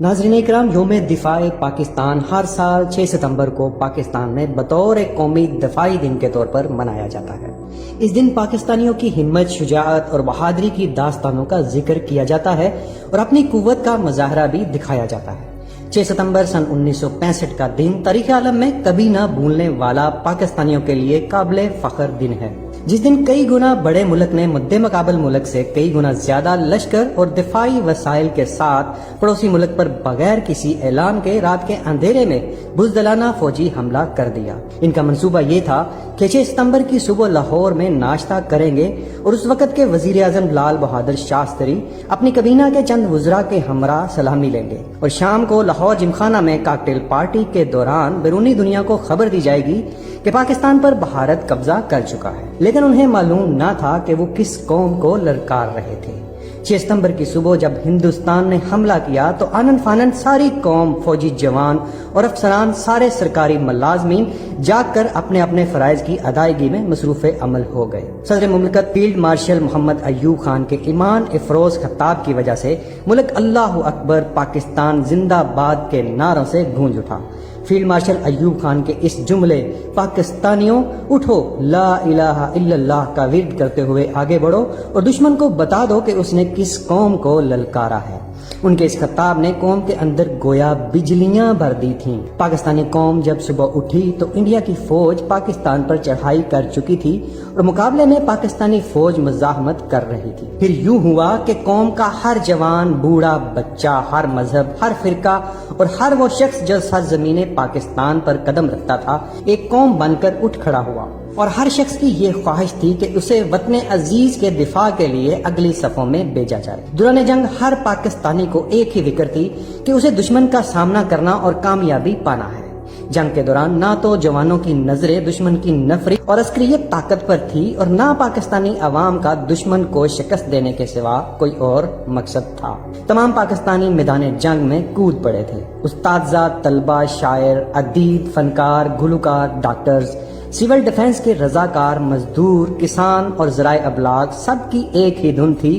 ناظرین اکرام، یوم دفاع پاکستان ہر سال 6 ستمبر کو پاکستان میں بطور ایک قومی دفاعی دن کے طور پر منایا جاتا ہے۔ اس دن پاکستانیوں کی ہمت، شجاعت اور بہادری کی داستانوں کا ذکر کیا جاتا ہے اور اپنی قوت کا مظاہرہ بھی دکھایا جاتا ہے۔ 6 ستمبر سن 1965 کا دن تاریخ عالم میں کبھی نہ بھولنے والا پاکستانیوں کے لیے قابل فخر دن ہے، جس دن کئی گنا بڑے ملک نے مد مقابل ملک سے کئی گنا زیادہ لشکر اور دفاعی وسائل کے ساتھ پڑوسی ملک پر بغیر کسی اعلان کے رات کے اندھیرے میں بزدلانہ فوجی حملہ کر دیا۔ ان کا منصوبہ یہ تھا کہ 6 ستمبر کی صبح لاہور میں ناشتہ کریں گے اور اس وقت کے وزیر اعظم لال بہادر شاستری اپنی کابینہ کے چند وزراء کے ہمراہ سلامی لیں گے، اور شام کو لاہور جمخانہ میں کاکٹیل پارٹی کے دوران بیرونی دنیا کو خبر دی جائے گی کہ پاکستان پر بھارت قبضہ کر چکا ہے، لیکن انہیں معلوم نہ تھا کہ وہ کس قوم کو للکار رہے تھے۔ 6 ستمبر کی صبح جب ہندوستان نے حملہ کیا تو آنن فانن ساری قوم، فوجی جوان اور افسران، سارے سرکاری ملازمین جاگ کر اپنے اپنے فرائض کی ادائیگی میں مصروف عمل ہو گئے۔ صدر مملکت فیلڈ مارشل محمد ایوب خان کے ایمان افروز خطاب کی وجہ سے ملک اللہ اکبر پاکستان زندہ باد کے نعروں سے گونج اٹھا۔ فیلڈ مارشل ایوب خان کے اس جملے پاکستانیوں اٹھو لا الہ الا اللہ کا ورد کرتے ہوئے آگے بڑھو اور دشمن کو بتا دو کہ اس نے کس قوم کو للکارا ہے، ان کے اس خطاب نے قوم کے اندر گویا بجلیاں بھر دی تھیں۔ پاکستانی قوم جب صبح اٹھی تو انڈیا کی فوج پاکستان پر چڑھائی کر چکی تھی اور مقابلے میں پاکستانی فوج مزاحمت کر رہی تھی۔ پھر یوں ہوا کہ قوم کا ہر جوان، بوڑھا، بچہ، ہر مذہب، ہر فرقہ اور ہر وہ شخص جو سرزمین پاکستان پر قدم رکھتا تھا ایک قوم بن کر اٹھ کھڑا ہوا، اور ہر شخص کی یہ خواہش تھی کہ اسے وطن عزیز کے دفاع کے لیے اگلی صفوں میں بھیجا جائے۔ دوران جنگ ہر پاکستانی کو ایک ہی فکر تھی کہ اسے دشمن کا سامنا کرنا اور کامیابی پانا ہے۔ جنگ کے دوران نہ تو جوانوں کی نظریں دشمن کی نفری اور عسکریت طاقت پر تھی اور نہ پاکستانی عوام کا دشمن کو شکست دینے کے سوا کوئی اور مقصد تھا۔ تمام پاکستانی میدان جنگ میں کود پڑے تھے، اساتذہ، طلبہ، شاعر، ادیب، فنکار، گلوکار، ڈاکٹرز، سول ڈیفنس کے رضاکار، مزدور، کسان اور ذرائع ابلاغ، سب کی ایک ہی دھن تھی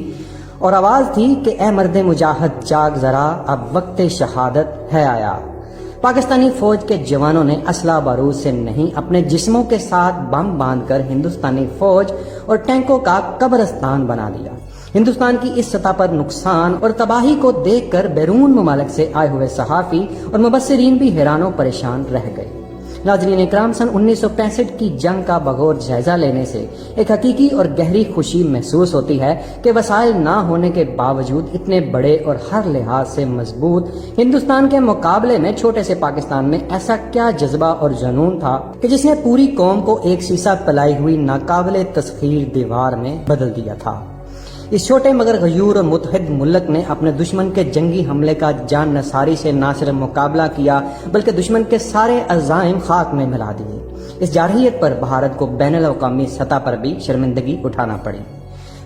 اور آواز تھی کہ اے مرد مجاہد جاگ ذرا، اب وقت شہادت ہے آیا۔ پاکستانی فوج کے جوانوں نے اسلحہ بارود سے نہیں، اپنے جسموں کے ساتھ بم باندھ کر ہندوستانی فوج اور ٹینکوں کا قبرستان بنا دیا۔ ہندوستان کی اس سطح پر نقصان اور تباہی کو دیکھ کر بیرون ممالک سے آئے ہوئے صحافی اور مبصرین بھی حیران و پریشان رہ گئے۔ ناظرین اکرام، سن 1965 کی جنگ کا بغور جائزہ لینے سے ایک حقیقی اور گہری خوشی محسوس ہوتی ہے کہ وسائل نہ ہونے کے باوجود اتنے بڑے اور ہر لحاظ سے مضبوط ہندوستان کے مقابلے میں چھوٹے سے پاکستان میں ایسا کیا جذبہ اور جنون تھا کہ جس نے پوری قوم کو ایک سیسا پلائی ہوئی ناقابل تسخیر دیوار میں بدل دیا تھا۔ اس چھوٹے مگر غیور اور متحد ملک نے اپنے دشمن کے جنگی حملے کا جان نثاری سے نہ صرف مقابلہ کیا بلکہ دشمن کے سارے عزائم خاک میں ملا دیے۔ اس جارحیت پر بھارت کو بین الاقوامی سطح پر بھی شرمندگی اٹھانا پڑی۔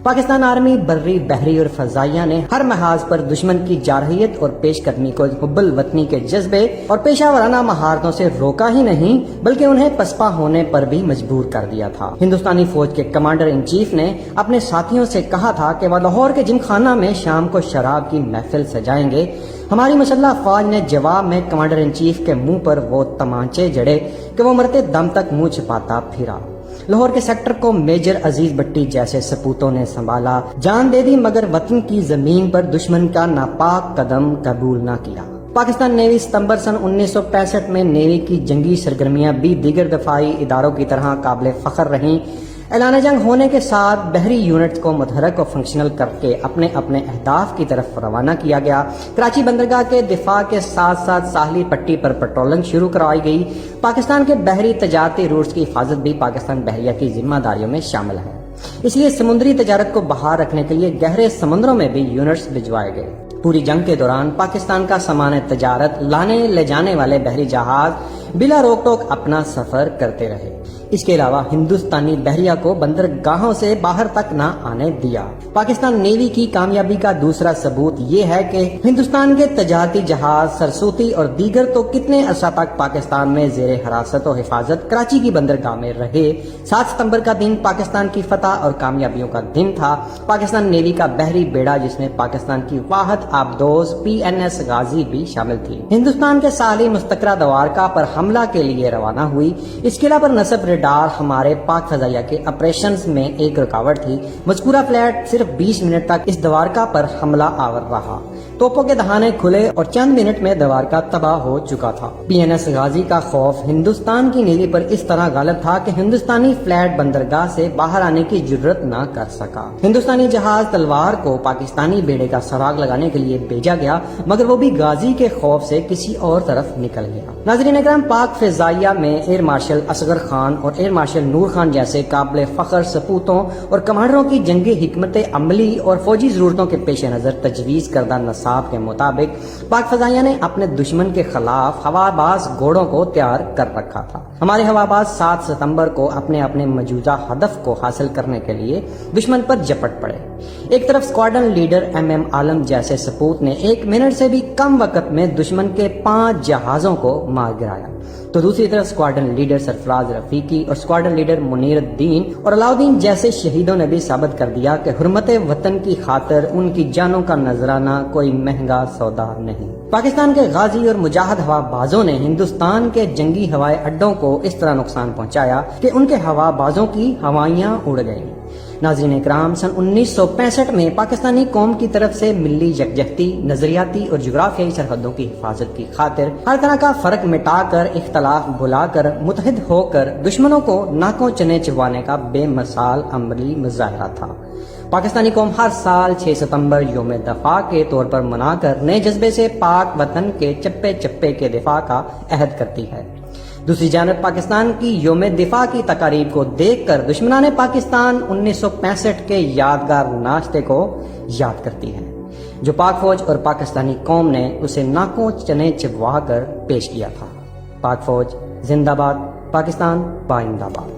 پاکستان آرمی بری، بحری اور فضائیہ نے ہر محاذ پر دشمن کی جارحیت اور پیش قدمی کو حب الوطنی کے جذبے اور پیشہ ورانہ مہارتوں سے روکا ہی نہیں بلکہ انہیں پسپا ہونے پر بھی مجبور کر دیا تھا۔ ہندوستانی فوج کے کمانڈر ان چیف نے اپنے ساتھیوں سے کہا تھا کہ وہ لاہور کے جمخانہ میں شام کو شراب کی محفل سجائیں گے۔ ہماری مسلح افواج نے جواب میں کمانڈر ان چیف کے منہ پر وہ تمانچے جڑے کہ وہ مرتے دم تک منہ چھپاتا پھرا۔ لاہور کے سیکٹر کو میجر عزیز بٹی جیسے سپوتوں نے سنبھالا، جان دے دی مگر وطن کی زمین پر دشمن کا ناپاک قدم قبول نہ کیا۔ پاکستان نیوی ستمبر سن 1965 میں نیوی کی جنگی سرگرمیاں بھی دیگر دفاعی اداروں کی طرح قابل فخر رہیں۔ اعلان جنگ ہونے کے ساتھ بحری یونٹ کو متحرک و فنکشنل کر کے اپنے اپنے اہداف کی طرف روانہ کیا گیا۔ کراچی بندرگاہ کے دفاع کے ساتھ ساتھ ساحلی پٹی پر پیٹرولنگ شروع کروائی گئی۔ پاکستان کے بحری تجارتی روٹس کی حفاظت بھی پاکستان بحریہ کی ذمہ داریوں میں شامل ہے، اس لیے سمندری تجارت کو بحال رکھنے کے لیے گہرے سمندروں میں بھی یونٹس بھجوائے گئے۔ پوری جنگ کے دوران پاکستان کا سامان تجارت لانے لے جانے والے بحری جہاز بلا روک ٹوک اپنا سفر کرتے رہے۔ اس کے علاوہ ہندوستانی بحریہ کو بندرگاہوں سے باہر تک نہ آنے دیا۔ پاکستان نیوی کی کامیابی کا دوسرا ثبوت یہ ہے کہ ہندوستان کے تجارتی جہاز سرسوتی اور دیگر تو کتنے عرصہ تک پاکستان میں زیر حراست و حفاظت کراچی کی بندرگاہ میں رہے۔ 7 ستمبر کا دن پاکستان کی فتح اور کامیابیوں کا دن تھا۔ پاکستان نیوی کا بحری بیڑا جس میں پاکستان کی واحد آبدوز PNS غازی بھی شامل تھی، ہندوستان کے ساحلی مستقرہ دوارکا پر حملہ کے لیے روانہ ہوئی۔ اس قلعہ پر نصب ریڈار ہمارے پاک فضائیہ کے آپریشنز میں ایک رکاوٹ تھی۔ مذکورہ فلیٹ صرف 20 منٹ تک اس دوارکا پر حملہ آور رہا۔ توپوں کے دہانے کھلے اور چند منٹ میں دوارکا تباہ ہو چکا تھا۔ PNS غازی کا خوف ہندوستان کی نیوی پر اس طرح غالب تھا کہ ہندوستانی فلیٹ بندرگاہ سے باہر آنے کی جرت نہ کر سکا۔ ہندوستانی جہاز تلوار کو پاکستانی بیڑے کا سراغ لگانے کے لیے بھیجا گیا، مگر وہ بھی غازی کے خوف سے کسی اور طرف نکل گیا۔ ناظرین اکرام، پاک فضائیہ میں ایئر مارشل اصغر خان اور ایئر مارشل نور خان جیسے قابل فخر سپوتوں اور کمانڈروں کی جنگی حکمت عملی اور فوجی ضرورتوں کے پیش نظر تجویز کردہ نصاب کے مطابق پاک فضائیہ نے اپنے دشمن کے خلاف ہواباز گھوڑوں کو تیار کر رکھا تھا۔ ہمارے ہواباز 7 ستمبر کو اپنے موجودہ ہدف کو حاصل کرنے کے لیے دشمن پر جپٹ پڑے۔ ایک طرف اسکواڈرن لیڈر MM عالم جیسے سپوت نے 1 منٹ سے بھی کم وقت میں دشمن کے 5 جہازوں کو مار گرایا، تو دوسری طرف اسکواڈرن لیڈر سرفراز رفیقی اور اسکواڈرن لیڈر منیر الدین اور علاؤدین جیسے شہیدوں نے بھی ثابت کر دیا کہ حرمت وطن کی خاطر ان کی جانوں کا نذرانہ کوئی مہنگا سودا نہیں۔ پاکستان کے غازی اور مجاہد ہوا بازوں نے ہندوستان کے جنگی ہوائی اڈوں کو اس طرح نقصان پہنچایا کہ ان کے ہوا بازوں کی ہوائیاں اڑ گئیں۔ ناظرین اکرام، سن 1965 میں پاکستانی قوم کی طرف سے ملی یکجہتی، نظریاتی اور جغرافیائی سرحدوں کی حفاظت کی خاطر ہر طرح کا فرق مٹا کر، اختلاف بھلا کر، متحد ہو کر دشمنوں کو ناکوں چنے چبوانے کا بے مثال عملی مظاہرہ تھا۔ پاکستانی قوم ہر سال 6 ستمبر یوم دفاع کے طور پر منا کر نئے جذبے سے پاک وطن کے چپے چپے کے دفاع کا عہد کرتی ہے۔ دوسری جانب پاکستان کی یوم دفاع کی تقاریب کو دیکھ کر دشمنان پاکستان 1965 کے یادگار ناشتے کو یاد کرتی ہے، جو پاک فوج اور پاکستانی قوم نے اسے ناکوں چنے چبوا کر پیش کیا تھا۔ پاک فوج زندہ باد، پاکستان پائندہ باد۔